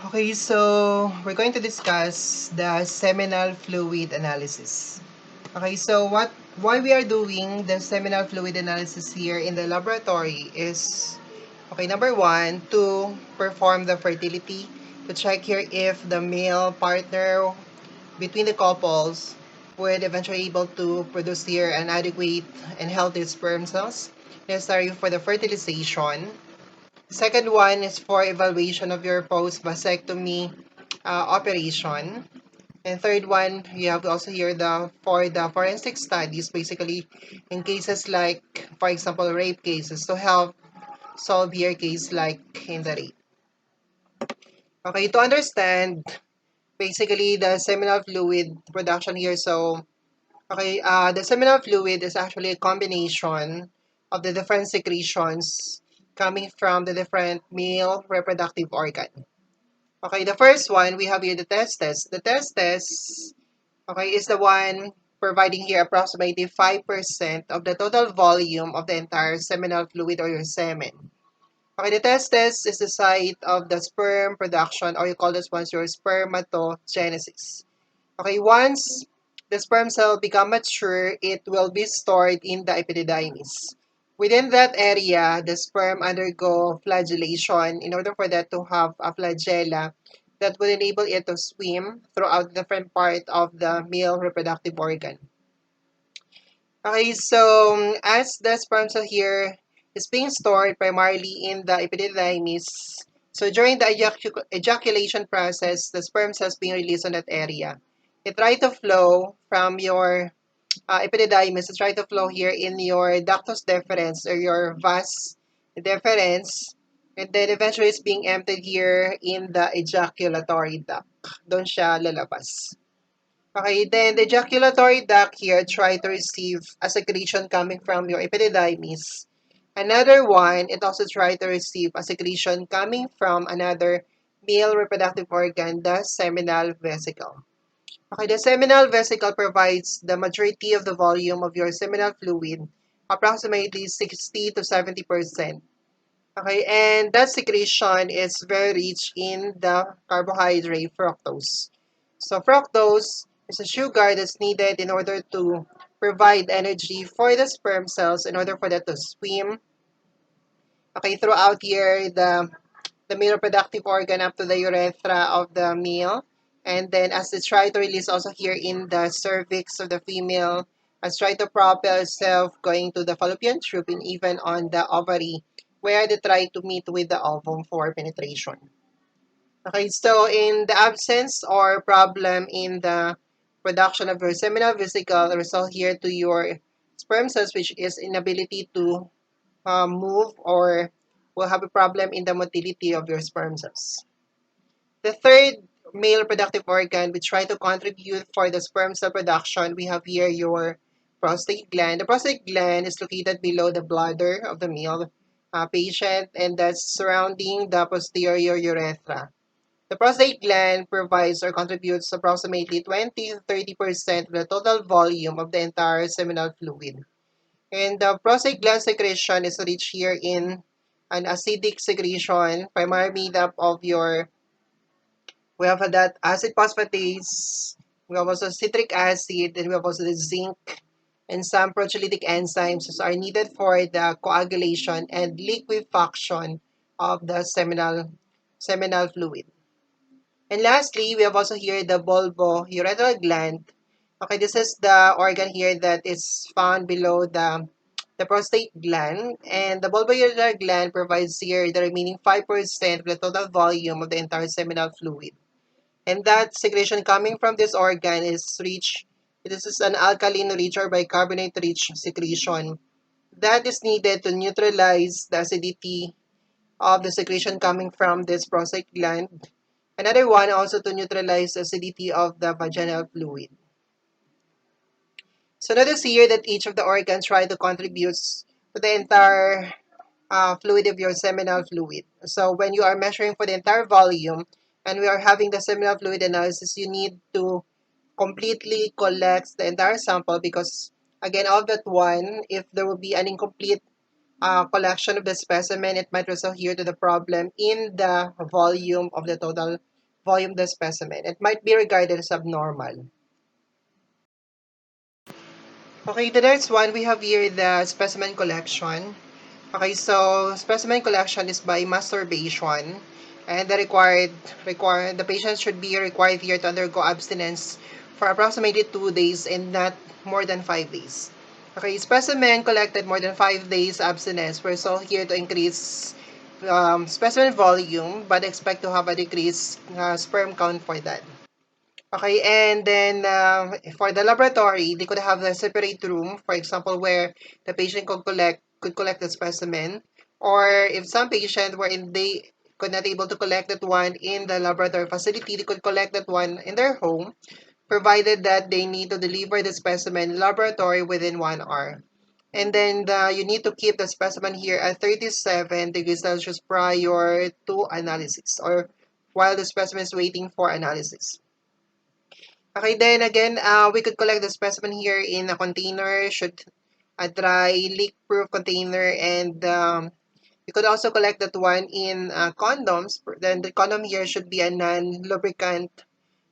Okay, so we're going to discuss the seminal fluid analysis. Okay, so why we are doing the seminal fluid analysis here in the laboratory is, okay, number one, to perform the fertility, to check here if the male partner between the couples would eventually able to produce here an adequate and healthy sperm cells necessary for the fertilization. Second one is for evaluation of your post-vasectomy operation. And third one, you have also here for the forensic studies, basically in cases like, for example, rape cases, to help solve your case like in the rape. Okay, to understand basically the seminal fluid production here. So, okay, the seminal fluid is actually a combination of the different secretions coming from the different male reproductive organ. Okay, the first one, we have here the testes. The testes, okay, is the one providing here approximately 5% of the total volume of the entire seminal fluid or your semen. Okay, the testes is the site of the sperm production, or you call this one your spermatogenesis. Okay, once the sperm cell become mature, it will be stored in the epididymis. Within that area, the sperm undergo flagellation in order for that to have a flagella that would enable it to swim throughout different part of the male reproductive organ. Okay, so as the sperm cell here is being stored primarily in the epididymis, so during the ejaculation process, the sperm cells being released on that area. It try to flow from your epididymis, it try to flow here in your ductus deferens or your vas deferens, and then eventually it's being emptied here in the ejaculatory duct. Doon siya lalabas. Okay, then the ejaculatory duct here try to receive a secretion coming from your epididymis. Another one, it also try to receive a secretion coming from another male reproductive organ, the seminal vesicle. Okay, the seminal vesicle provides the majority of the volume of your seminal fluid, approximately 60 to 70%. Okay, and that secretion is very rich in the carbohydrate fructose. So fructose is a sugar that's needed in order to provide energy for the sperm cells in order for that to swim. Okay, throughout here, the male reproductive organ up to the urethra of the male. And then as they try to release also here in the cervix of the female, as try to propel itself going to the fallopian tube and even on the ovary, where they try to meet with the ovum for penetration. Okay, so in the absence or problem in the production of your seminal vesicle, result here to your sperm cells, which is inability to move or will have a problem in the motility of your sperm cells. The third male reproductive organ which try to contribute for the sperm cell production, we have here your prostate gland. The prostate gland is located below the bladder of the male patient, and that's surrounding the posterior urethra. The prostate gland provides or contributes approximately 20 to 30% of the total volume of the entire seminal fluid. And the prostate gland secretion is rich here in an acidic secretion, primarily made up of your, we have that acid phosphatase, we have also citric acid, and we have also the zinc, and some proteolytic enzymes are needed for the coagulation and liquefaction of the seminal fluid. And lastly, we have also here the bulbourethral gland. Okay, this is the organ here that is found below the prostate gland. And the bulbourethral gland provides here the remaining 5% of the total volume of the entire seminal fluid. And that secretion coming from this organ is rich. This is an alkaline-rich or bicarbonate-rich secretion that is needed to neutralize the acidity of the secretion coming from this prostate gland. Another one also to neutralize the acidity of the vaginal fluid. So notice here that each of the organs try to contribute to the entire fluid of your seminal fluid. So when you are measuring for the entire volume and we are having the seminal fluid analysis, you need to completely collect the entire sample because, again, of that one, if there will be an incomplete collection of the specimen, it might result here to the problem in the volume of the total volume of the specimen. It might be regarded as abnormal. Okay, the next one, we have here the specimen collection. Okay, so specimen collection is by masturbation, and the patient should be required here to undergo abstinence for approximately 2 days and not more than 5 days. Okay, specimen collected more than 5 days abstinence. We're so here to increase specimen volume, but expect to have a decreased sperm count for that. Okay, and then for the laboratory, they could have a separate room, for example, where the patient could collect the specimen, or if some patient wherein they could not able to collect that one in the laboratory facility, they could collect that one in their home, provided that they need to deliver the specimen in laboratory within 1 hour. And then you need to keep the specimen here at 37 degrees Celsius prior to analysis, or while the specimen is waiting for analysis. Okay, then again, we could collect the specimen here in a container, should a dry, leak-proof container, and you could also collect that one in condoms. Then the condom here should be a non-lubricant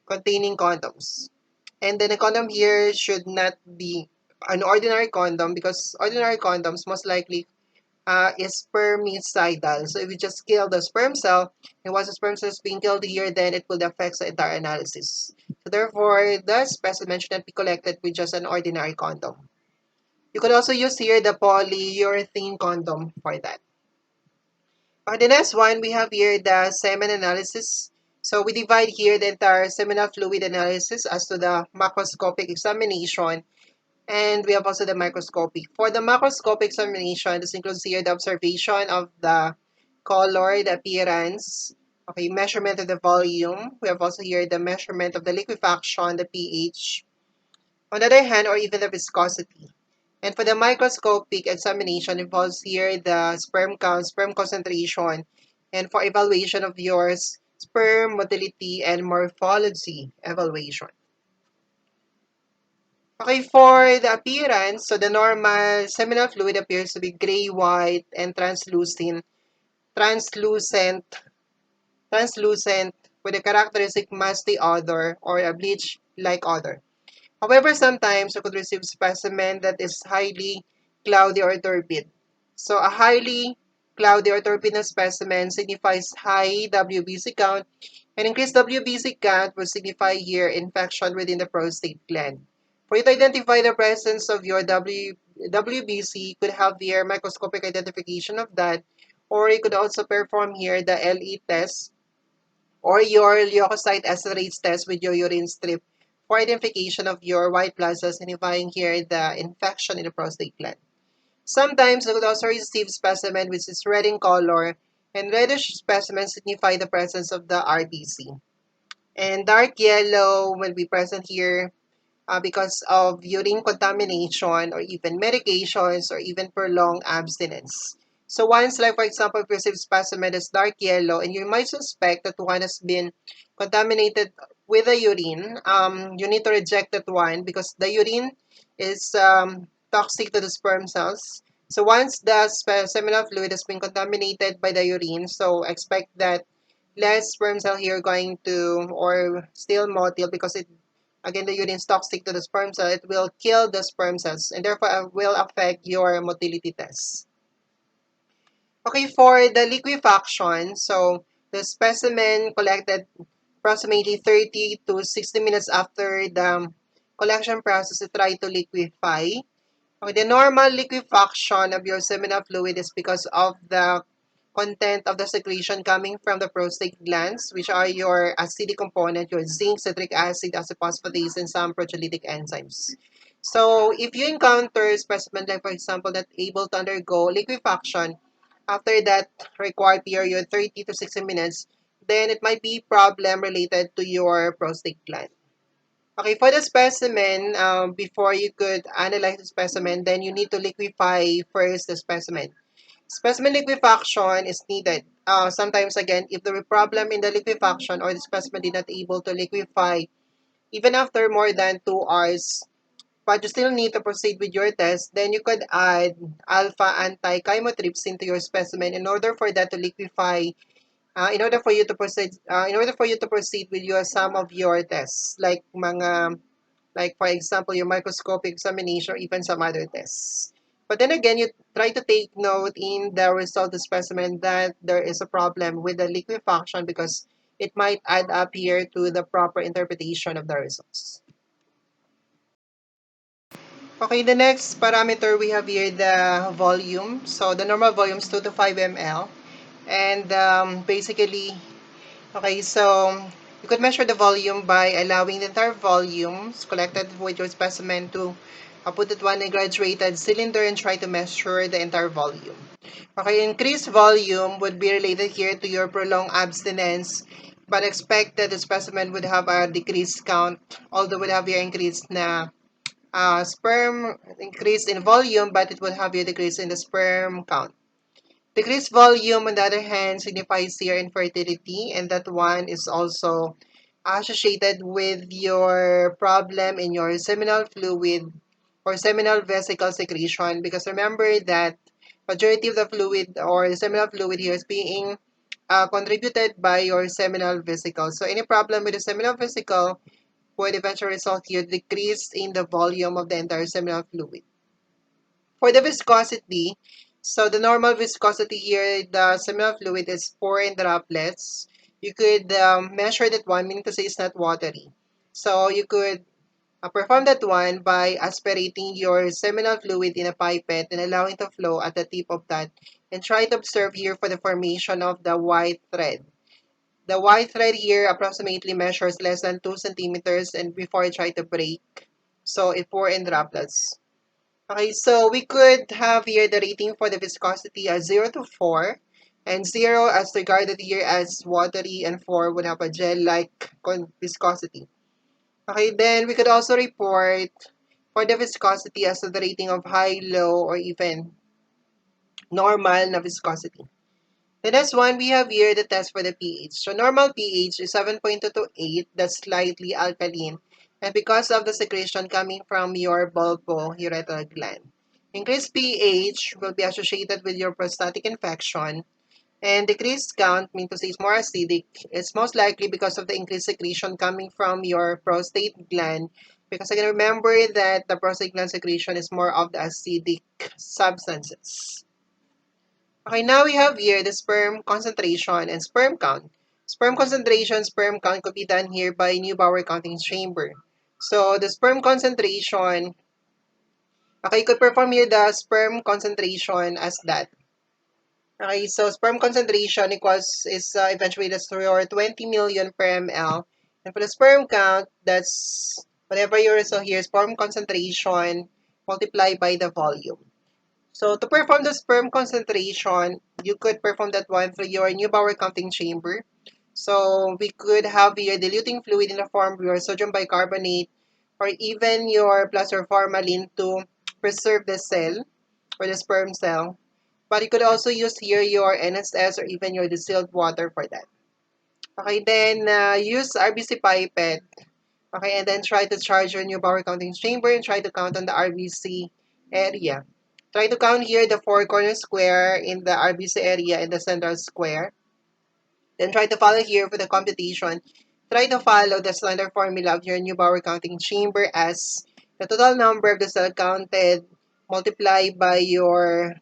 containing condoms. And then the condom here should not be an ordinary condom because ordinary condoms most likely is spermicidal. So if you just kill the sperm cell, and once the sperm cell is being killed here, then it will affect the entire analysis. So therefore, the specimen should not be collected with just an ordinary condom. You could also use here the polyurethane condom for that. For the next one, we have here the semen analysis. So we divide here the entire seminal fluid analysis as to the macroscopic examination, and we have also the microscopic. For the macroscopic examination, this includes here the observation of the color, the appearance, okay, measurement of the volume. We have also here the measurement of the liquefaction, the pH, on the other hand, or even the viscosity. And for the microscopic examination, involves here the sperm count, sperm concentration, and for evaluation of your sperm motility and morphology evaluation. Okay, for the appearance, so the normal seminal fluid appears to be gray, white, and translucent, translucent with a characteristic musty odor or a bleach-like odor. However, sometimes you could receive specimen that is highly cloudy or turbid. So a highly cloudy or turbid specimen signifies high WBC count, and increased WBC count will signify here infection within the prostate gland. For you to identify the presence of your WBC, you could have here microscopic identification of that, or you could also perform here the LE test or your leukocyte esterase test with your urine strip for identification of your white blood cells, signifying here the infection in the prostate gland. Sometimes you could also receive specimen which is red in color, and reddish specimens signify the presence of the RBC. And dark yellow will be present here because of urine contamination or even medications or even prolonged abstinence. So once, like for example, if you receive specimen that's dark yellow and you might suspect that one has been contaminated with the urine, you need to reject that one because the urine is toxic to the sperm cells. So once the seminal fluid has been contaminated by the urine, so expect that less sperm cell here going to or still motile because it again the urine is toxic to the sperm cell. It will kill the sperm cells and therefore will affect your motility test. Okay, for the liquefaction, so the specimen collected approximately 30 to 60 minutes after the collection process to try to liquefy. Okay, the normal liquefaction of your seminal fluid is because of the content of the secretion coming from the prostate glands, which are your acidic component, your zinc, citric acid, acetophosphatase, and some proteolytic enzymes. So if you encounter specimen like, for example, that able to undergo liquefaction after that required period, 30 to 60 minutes, then it might be problem related to your prostate gland. Okay, for the specimen, before you could analyze the specimen, then you need to liquefy first the specimen. Specimen liquefaction is needed. Sometimes again, if there is problem in the liquefaction or the specimen did not able to liquefy even after more than 2 hours, but you still need to proceed with your test, then you could add alpha anti-chymotrypsin to your specimen in order for that to liquefy in order for you to proceed with your some of your tests, like for example, your microscopic examination or even some other tests. But then again, you try to take note in the result of the specimen that there is a problem with the liquefaction because it might add up here to the proper interpretation of the results. Okay, the next parameter we have here the volume. So the normal volume is 2 to 5 ml. And basically, okay, so you could measure the volume by allowing the entire volumes collected with your specimen to put it one in a graduated cylinder and try to measure the entire volume. Okay, increased volume would be related here to your prolonged abstinence, but expect that the specimen would have a decreased count, although would have your increased na sperm increase in volume, but it would have your decrease in the sperm count. Decreased volume, on the other hand, signifies your infertility, and that one is also associated with your problem in your seminal fluid or seminal vesicle secretion. Because remember that majority of the fluid or the seminal fluid here is being contributed by your seminal vesicle. So any problem with the seminal vesicle would eventually result here decrease in the volume of the entire seminal fluid. For the viscosity, so the normal viscosity here, the seminal fluid is 4 in droplets. You could measure that one, meaning to say it's not watery. So you could perform that one by aspirating your seminal fluid in a pipette and allowing it to flow at the tip of that. And try to observe here for the formation of the white thread. The white thread here approximately measures less than 2 centimeters and before I try to break. So it 4 in droplets. Okay, so we could have here the rating for the viscosity as 0 to 4, and 0 as regarded here as watery, and 4 would have a gel-like viscosity. Okay, then we could also report for the viscosity as to the rating of high, low, or even normal na viscosity. The next one, we have here the test for the pH. So normal pH is 7.2 to 8, that's slightly alkaline. And because of the secretion coming from your bulbourethral gland. Increased pH will be associated with your prostatic infection. And decreased count means to say it's more acidic. It's most likely because of the increased secretion coming from your prostate gland. Because I can remember that the prostate gland secretion is more of the acidic substances. Okay, now we have here the sperm concentration and sperm count. Sperm concentration, sperm count could be done here by Neubauer counting chamber. So the sperm concentration, okay, you could perform here the sperm concentration as that. Okay, so sperm concentration is eventually that's your 20 million per ml. And for the sperm count, that's whatever your result here, sperm concentration multiplied by the volume. So to perform the sperm concentration, you could perform that one through your Neubauer counting chamber. So we could have your diluting fluid in the form of your sodium bicarbonate or even your plus or formalin to preserve the cell or the sperm cell. But you could also use here your NSS or even your distilled water for that. Okay, then use RBC pipette. Okay, and then try to charge your Neubauer counting chamber and try to count on the RBC area. Try to count here the four corner square in the RBC area in the central square. Then try to follow here for the computation. Try to follow the standard formula of your Neubauer counting chamber as the total number of the cell counted multiplied by your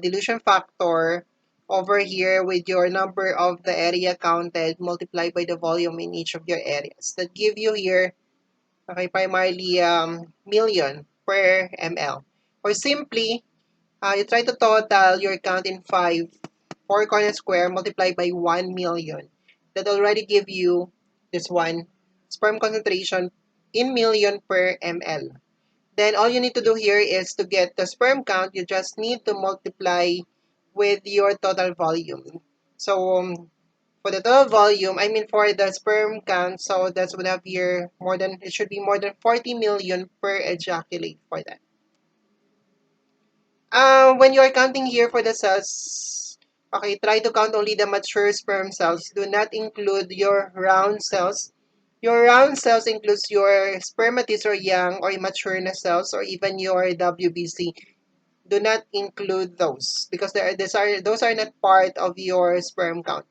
dilution factor over here with your number of the area counted multiplied by the volume in each of your areas. That give you here, okay, primarily million per ml. Or simply, you try to total your count in 4 corner square multiplied by 1 million. That already give you this one sperm concentration in million per ml. Then all you need to do here is to get the sperm count, you just need to multiply with your total volume. So for the total volume, I mean for the sperm count, so that's would have here more than, it should be more than 40 million per ejaculate for that. When you are counting here for the cells, okay, try to count only the mature sperm cells. Do not include your round cells. Your round cells includes your spermatids or young or immature na cells or even your WBC. Do not include those because those are not part of your sperm count.